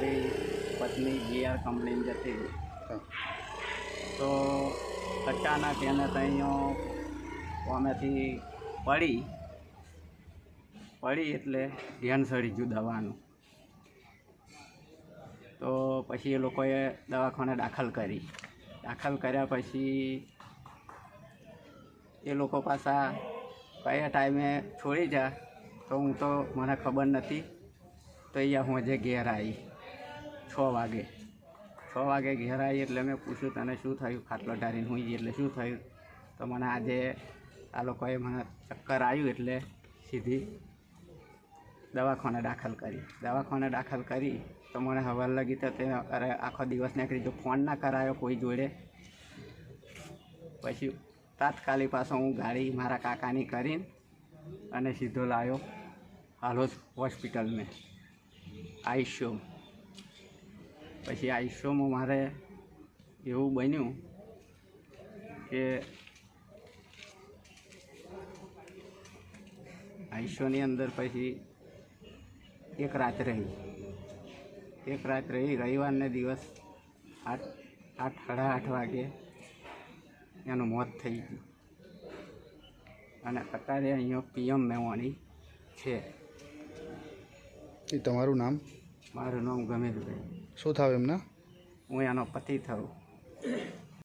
મારી પત્ની GR company જતી હતી તો અચાનક એને ત્યાં આમેથી પડી એટલે ધ્યાન સડી ગયું દવાનું. તો પછી એ લોકોએ દવાખાને દાખલ કર્યા પછી એ લોકો પાછા કયા ટાઈમે છોડી જા તો મને ખબર નથી. તો અહીંયા હું જે ઘેર આવી 6 વાગે ઘેર આવી એટલે મેં પૂછ્યું તને શું થયું, ખાટલો ઢારીને હોઈ ગઈ એટલે શું થયું. તો મને આજે આ લોકોએ મને ચક્કર આવ્યું એટલે સીધી દવાખાને દાખલ કરી તો મને હવાર લાગી તો તે અરે આખો દિવસ નીકળી જો ફોન ના કરાયો કોઈ જોડે. પછી તાત્કાલિક પાછો હું ગાડી મારા કાકાની કરીને અને સીધો લાવ્યો હાલોજ હોસ્પિટલમાં આઈસીયુ. પછી આઈસીયુમાં મારે એવું બન્યું કે આઈસીયુની અંદર પછી એક રાત રહી રવિવારને દિવસ 8:30 વાગે એનું મોત થઈ ગયું. અને અત્યારે અહીંયા PM મેવાની છે. એ તમારું નામ? મારું નામ ગમેશભાઈ. શું થાવ એમના? હું એનો પતિ થયો.